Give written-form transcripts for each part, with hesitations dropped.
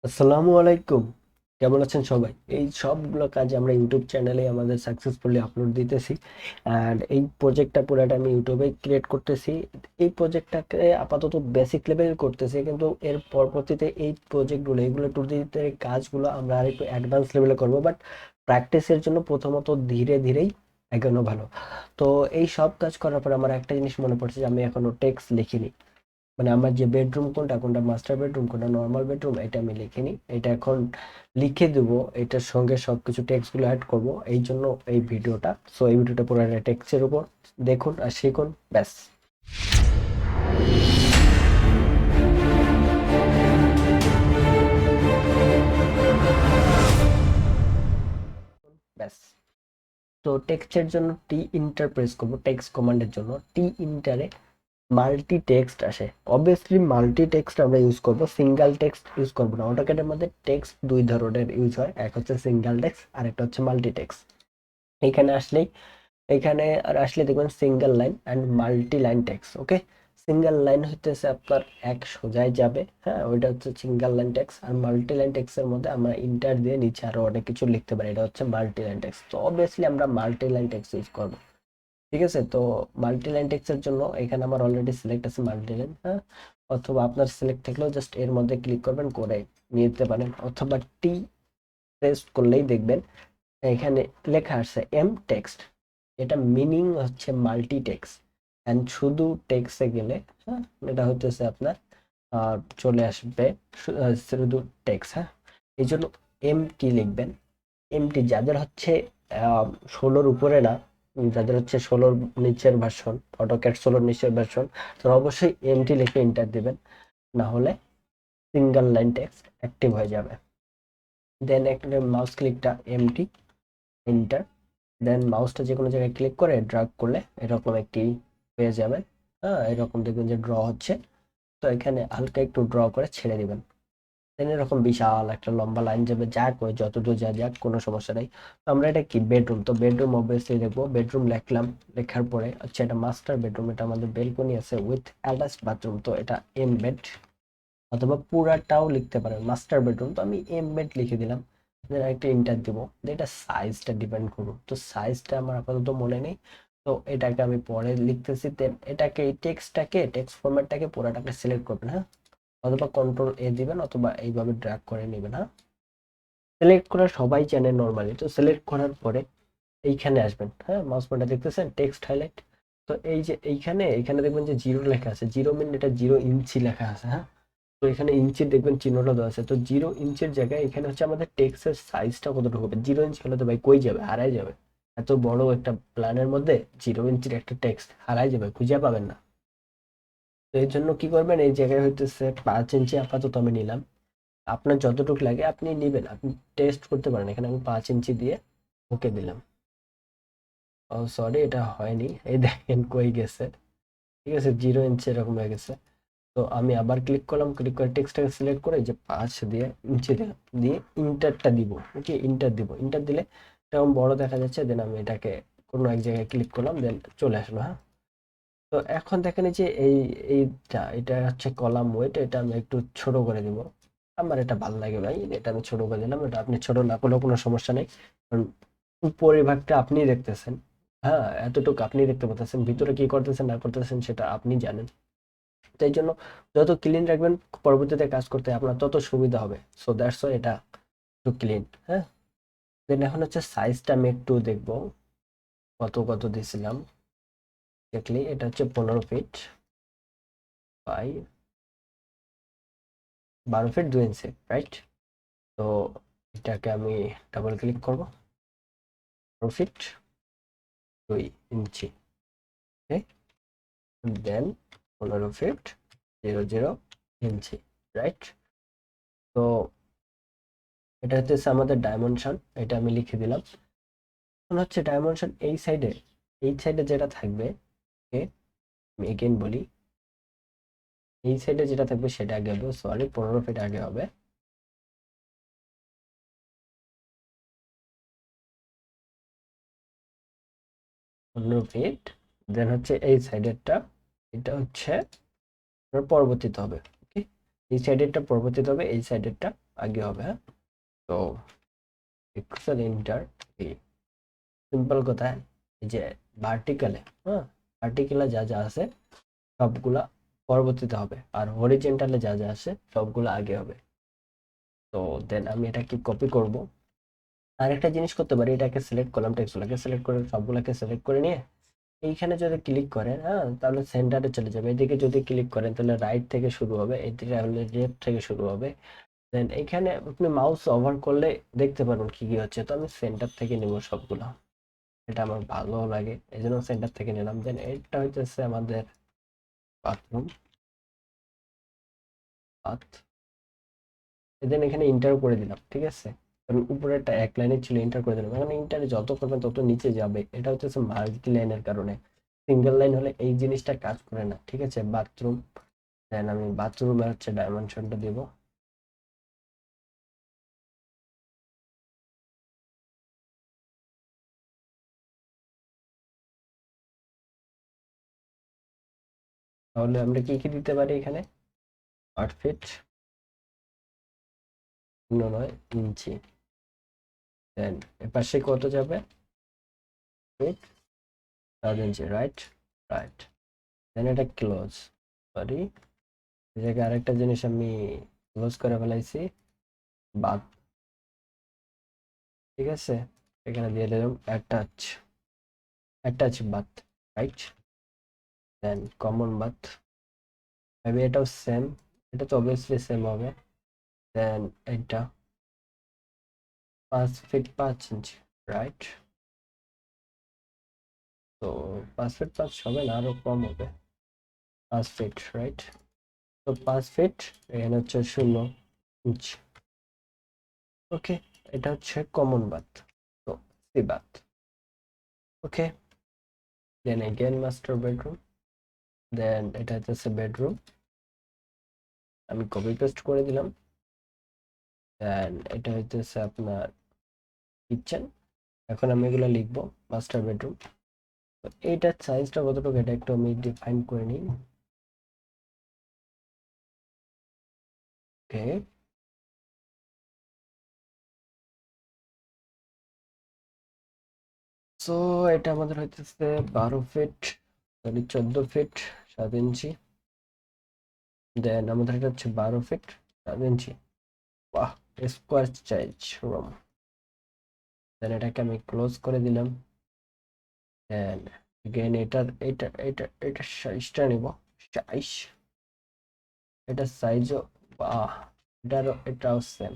আসসালামু আলাইকুম। কেমন আছেন সবাই? এই সবগুলো কাজ আমরা ইউটিউব চ্যানেলে আমাদের সাকসেসফুলি আপলোড দিতেছি। অ্যান্ড এই প্রজেক্টটা পুরাটা আমি ইউটিউবে ক্রিয়েট করতেছি। এই প্রজেক্টটাকে আপাতত বেসিক লেভেল করতেছি, কিন্তু এর পরবর্তীতে এই প্রজেক্টগুলো এগুলো টুটিতে কাজগুলো আমরা আরেকটু অ্যাডভান্স লেভেলে করব। বাট প্র্যাকটিসের জন্য প্রথমত ধীরে ধীরেই এগোনো ভালো। তো এই সব কাজ করার পর আমার একটা জিনিস মনে পড়ছে যে আমি এখনো টেক্সট লিখিনি। মানে আমার যে বেডরুম কোনটা কোনটা মাস্টার বেডরুম কোনটা নর্মাল বেডরুম এটা আমি লিখিনি। এটা এখন লিখে দেব। এটার সঙ্গে সবকিছু টেক্সট গুলো অ্যাড করবো, এই জন্য এই ভিডিওটা। সো এই ভিডিওটা পুরো টেক্সটের উপর দেখুন আর শিখুন, ব্যাস। ব্যাস। তো টেক্সটের জন্য টি ইন্টার প্রেস করবো। টেক্সট কমান্ডের জন্য টি ইন্টারে মাল্টি টেক্সট আসে। অবভিয়াসলি মাল্টি টেক্সট আমরা ইউজ করব, সিঙ্গেল টেক্সট ইউজ করব না। অটোক্যাডের মধ্যে টেক্সট দুই ধরনের ইউজ হয়, এক হচ্ছে সিঙ্গেল টেক্সট আর একটা হচ্ছে মাল্টি টেক্সট। এখানে আসলেই এখানে আর আসলে দেখবেন single line and multi line text. Okay, single line হইতেছে আপনার এক সোজায় যাবে, হ্যাঁ, ওইটা হচ্ছে সিঙ্গেল লাইন টেক্সট। আর মাল্টি লাইন টেক্সটের মধ্যে আমরা ইন্টার দিয়ে নিচে আরো অনেক কিছু লিখতে পারি, এটা হচ্ছে মাল্টি লাইন টেক্সট। তো অবভিয়াসলি আমরা মাল্টি লাইন টেক্সট ইউজ করবো। ঠিক আছে, তো মাল্টি লাইন টেক্সটের জন্য এখানে আমার অলরেডি সিলেক্ট আছে মাল্টি লাইন, হ্যাঁ। অথবা আপনার সিলেক্ট থাকলেও জাস্ট এর মধ্যে ক্লিক করবেন, করে নিতে পারেন। অথবা টি প্রেস করলেই দেখবেন এখানে লেখা আছে এম টেক্সট। এটা মিনিং হচ্ছে মাল্টি টেক্সট। অ্যান্ড শুধু টেক্সটে গেলে, হ্যাঁ, এটা হচ্ছে আপনার চলে আসবে শুধু টেক্সট, হ্যাঁ। এই জন্য এমটি লিখবেন। এমটি যাদের হচ্ছে 16-র উপরে না, যাদের হচ্ছে 16-র নিচের ভার্সন, অটোক্যাড 16-র নিচের ভার্সন, তারা অবশ্যই এমটি লিখে এন্টার দিবেন, না হলে সিঙ্গেল লাইন টেক্সট অ্যাক্টিভ হয়ে যাবে। দেন একটা মাউস ক্লিকটা এমটি এন্টার, দেন মাউসটা যে কোনো জায়গায় ক্লিক করে ড্রাগ করলে এরকম একটি পেয়ে যাবেন। হ্যাঁ, এরকম দেখবেন যে ড্র হচ্ছে। তো এখানে হালকা একটু ড্র করে ছেড়ে দিবেন। দেন এরকম বিশাল একটা লম্বা লাইন যাবে, যাক ওই যতদূর যা যাক, কোনো সমস্যা নেই। তো আমরা এটা কি বেডরুম, তো বেডরুম অবভিয়াসলি দেখবো। বেডরুম লিখলাম, লেখার পরে আচ্ছা এটা মাস্টার বেডরুম, এটা আমাদের বেলকনি আছে উইথ অ্যাটাচড বাথরুম, তো এটা এম বেড। অথবা পুরাটাও লিখতে পারেন মাস্টার বেডরুম, তো আমি এম বেড লিখে দিলাম। দেন একটা ইন্টার দিব। এটা সাইজটা ডিপেন্ড করুন, তো সাইজটা আমার আপাতত মনে নেই। তো এটাকে আমি পরে লিখতেছি। দেন এটাকে এই টেক্সটটাকে টেক্সট ফরম্যাটটাকে পুরাটাকে সিলেক্ট করবেন, হ্যাঁ। অথবা কন্ট্রোল এ দিবেন অথবা এইভাবে ড্র্যাগ করে নেবেন, হ্যাঁ। সিলেক্ট করা সবাই জানে নর্মালি। তো সিলেক্ট করার পরে এইখানে আসবেন, হ্যাঁ, মাউস পয়েন্টার দেখতেছেন টেক্সট হাইলাইট। তো এই যে এইখানে এখানে দেখবেন যে জিরো লেখা আছে, 0 মিন, এটা 0 ইঞ্চি লেখা আছে, হ্যাঁ। তো এখানে ইঞ্চির দেখবেন চিহ্নটা দেওয়া আছে। তো 0 ইঞ্চির জায়গায় এখানে হচ্ছে আমাদের টেক্সটের সাইজটা কতটুকু হবে। 0 ইঞ্চি হলে তো ভাই কই যাবে, হারাই যাবে। এত বড় একটা প্ল্যানের মধ্যে 0 ইঞ্চির একটা টেক্সট হারাই যাবে, খুঁজে পাবেন না। তো এই জন্য কি করবেন, এই জায়গায় হইতেছে 5 ইঞ্চি আপাতত আমি নিলাম। আপনার যতটুকু লাগে আপনি নেবেন, আপনি টেস্ট করতে পারেন। এখানে আমি 5 ইঞ্চি দিয়ে ওকে দিলাম। ও সরি, এটা হয়নি, এই দেখেন কই গেছে। ঠিক আছে, 0 ইঞ্চি এরকম হয়ে গেছে। তো আমি আবার ক্লিক করলাম, ক্লিক করে টেক্সটটাকে সিলেক্ট করে যে 5 দিয়ে ইঞ্চি দিয়ে ইন্টারটা দিব। ওকে, ইন্টার দিব। ইন্টার দিলে এরকম বড় দেখা যাচ্ছে। দেন আমি এটাকে কোনো এক জায়গায় ক্লিক করলাম, দেন চলে আসলো, হ্যাঁ। তো এখন দেখেন এই যে এইটা এটা হচ্ছে কলাম ওয়েট, এটা আমি একটু ছোট করে দিব। আমার এটা ভালো লাগে ভাই, এটা আমি ছোট করে দিলাম। এটা আপনি ছোট না করলেও কোনো সমস্যা নেই, কারণ উপরের ভাগটা আপনি দেখতেছেন। হ্যাঁ, এতটুকু আপনি দেখতে পাচ্ছেন, ভিতরে কি করতেছেন না করতেছেন সেটা আপনি জানেন। তাই জন্য যত ক্লিন রাখবেন পরবর্তীতে কাজ করতে আপনার তত সুবিধা হবে। সো দ্যাটস ওয়াই এটা একটু ক্লিন, হ্যাঁ। দেন এখন হচ্ছে সাইজটা আমি একটু দেখবো কত কত দিয়েছিলাম। দেখলি এটা হচ্ছে 15 feet by 12 feet 2 inch, right. তো এটাকে আমি ডাবল ক্লিক করব, 12 feet 2 inch, then 15 feet 0 0 inch, right. তো এটা হচ্ছে আমাদের ডাইমেনশন, এটা আমি লিখে দিলাম। এখন হচ্ছে ডাইমেনশন এই সাইডে যেটা থাকবে, ওকে, আমি এগেইন বলি, এই সাইডে যেটা থাকবে সেটা আগে হবে। সরি, 15 ফিট আগে হবে। 15 ফিট, দেন হচ্ছে এই সাইডেরটা, এটা হচ্ছে পরবর্তীতে হবে। ওকে, এই সাইডেরটা পরবর্তীতে হবে, এই সাইডেরটা আগে হবে। হ্যাঁ, তো পিক্সেল ইন্টার এই সিম্পল কথা, এই যে ভার্টিক্যালে, হ্যাঁ, ভার্টিক্যালে যা যা আছে সবগুলা পরবর্তীতে হবে, আর হরিজেন্টালে যা যা আছে সবগুলা আগে হবে। তো দেন আমি এটা কি কপি করব, আর একটা জিনিস করতে পারি, এটাকে সিলেক্ট করলাম, টেক্সটগুলোকে সিলেক্ট করে সবগুলোকে সিলেক্ট করে নিয়ে এইখানে যদি ক্লিক করেন, হ্যাঁ, তাহলে সেন্টারে চলে যাবে। এদিকে যদি ক্লিক করেন তাহলে রাইট থেকে শুরু হবে, এদিকে হলে লেফট থেকে শুরু হবে। দেন এখানে আপনি মাউস ওভার করলে দেখতে পারবেন কি কি হচ্ছে। তো আমি সেন্টার থেকে নিব সবগুলা, এটা আমার ভালো লাগে এই জন্য সেন্টার থেকে নিলাম। দেন এটা হইতেছে আমাদের বাথরুম, বাথ। দেন এখানে ইন্টার করে দিলাম, ঠিক আছে, কারণ উপরে একটা এক লাইনে ছিল, ইন্টার করে দিলাম। এখন ইন্টারে যত করবেন তত নিচে যাবে, এটা হচ্ছে মাল্টি লাইনের কারণে। সিঙ্গেল লাইন হলে এই জিনিসটা কাজ করে না, ঠিক আছে। বাথরুম, দেন আমি বাথরুমে হচ্ছে ডাইমেনশনটা দিব। তাহলে আমরা কি কি দিতে পারি এখানে, 8 ফিট 9 ইঞ্চি। দেন এপাশে কত যাবে, ফিট 7 ইঞ্চি, রাইট, রাইট। দেন এটা ক্লোজ, সরি, এই জায়গায় আরেকটা জিনিস আমি ক্লোজ করে ফেলাইছি, বাথ, ঠিক আছে। এখানে দিয়ে দিলাম অ্যাটাচ, অ্যাটাচ বাথ, রাইট। দেন কমন বাথ, মেবি এটাও সেম, এটা তো অবভিয়াসলি সেম হবে। দেন এটা 5 ফিট 5 ইঞ্চি, রাইট। তো 5 ফিট 5 হবে না, আরো কম হবে, 5 ফিট, রাইট। তো 5 ফিট, এখানে হচ্ছে 0 ইঞ্চ। ওকে, এটা হচ্ছে কমন বাথ, তো সি বাথ। ওকে, দেন এগেন মাস্টার বেডরুম, দেন এটা হচ্ছে বেডরুম, আমি কপি পেস্ট করে দিলাম। দেন এটা হইতেছে আপনার কিচেন। এখন আমি এগুলো লিখবো, মাস্টার বেডরুম। তো এইটার সাইজটা কতটুকু এটা একটু আমি ডিফাইন করে নিই। ওকে, সো এটা আমাদের হইতেছে 12 ফিট, সরি 14 ফিট 7 ইঞ্চি। দেন আমাদের এটা হচ্ছে 12 ফিট 7 ইঞ্চি। বাহ, স্কোয়ার সাইজ রুম। দেন এটাকে আমি ক্লোজ করে দিলাম। দেন এগেন এটা সাইজটা নিব, সাইজ, এটা সাইজও, বাহ, এটাও সেম।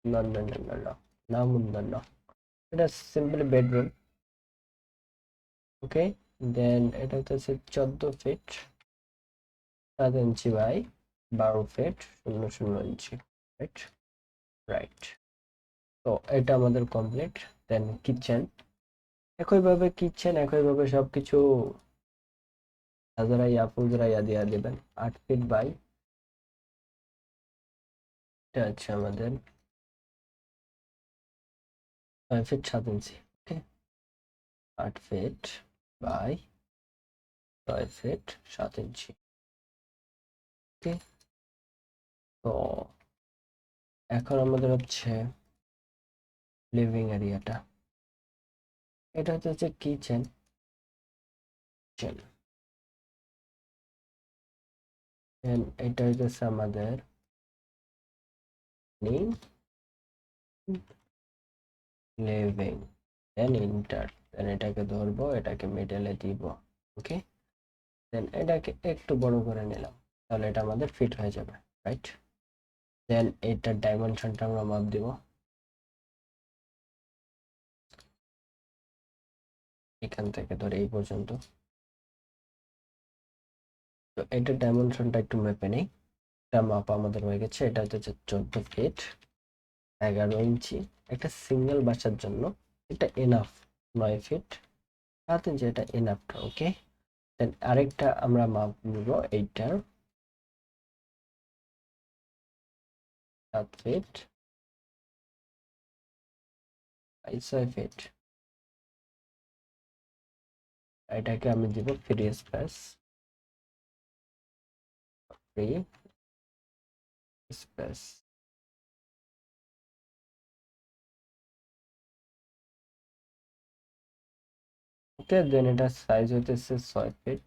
না না না না না, না মুন্ডা না, এটা সিম্পলি বেডরুম। ওকে, দেন এটা হচ্ছে 14 feet 7 inch by 12 feet 0 0 inch, right, right. তো এটা আমাদের কমপ্লিট। দেন কিচেন, একইভাবে সবকিছু হাজারাইয়া ফুলজারাইয়া দিয়া দিবেন। 8 ফিট বাই, এটা হচ্ছে আমাদের 6 feet 7 inch. Okay, 8 feet by 6 feet 7 inch. Okay, তো এখন আমাদের হচ্ছে লিভিং এরিয়াটা, এটা হচ্ছে কিচেন, এটা হচ্ছে আমাদের লিভিং। দেন ইন্টার, দেন এটাকে ধরবো, এটাকে মিডলে দিব। ওকে, দেন এটাকে একটু বড় করে নিলাম, তাহলে এটা আমাদের ফিট হয়ে যাবে, রাইট। দেন এটার ডাইমেনশনটা আমরা মাপ দিব, এখান থেকে ধরে এই পর্যন্ত। তো এটার ডাইমেনশনটা একটু মেপে নেই, এটা মাপ আমাদের হয়ে গেছে। এটা হচ্ছে 14 ফিট 11 ইঞ্চি। একটা সিঙ্গেল বাসার জন্য এটা এনাফ। 9 ফিট 7 ইঞ্চি, এটা এনাফটা। ওকে, দেন আরেকটা আমরা মাপ নিব, এইটার 7 ফিট 6 ফিট। এটাকে আমি দিব free space, free space. Okay, then এটা সাইজ হইতেছে 6 feet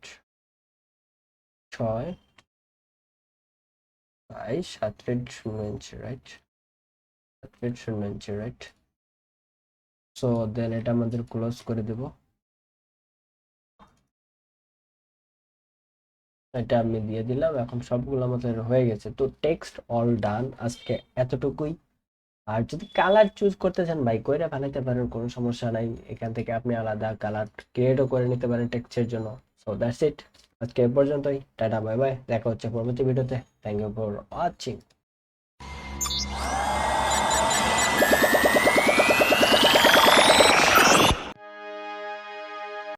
6 by 7 feet 0 inch, right? 7 feet 0 inch, right? So then এটা আমাদের ক্লোজ করে দেব। এটা আমি দিয়ে দিলাম, এখন সবগুলো আমাদের হয়ে গেছে। তো টেক্সট অল ডান, আজকে এতটুকুই। আর যদি কালার চুজ করতে চান ভাই কইরা বানাইতে পারেন, কোনো সমস্যা নাই। এখান থেকে আপনি আলাদা কালার ক্রিয়েটও করে নিতে পারেন টেক্সটের জন্য। সো দ্যাটস ইট, আজকে এ পর্যন্তই। টাটা, বাই বাই, দেখা হচ্ছে পরবর্তী ভিডিওতে। Thank you for watching.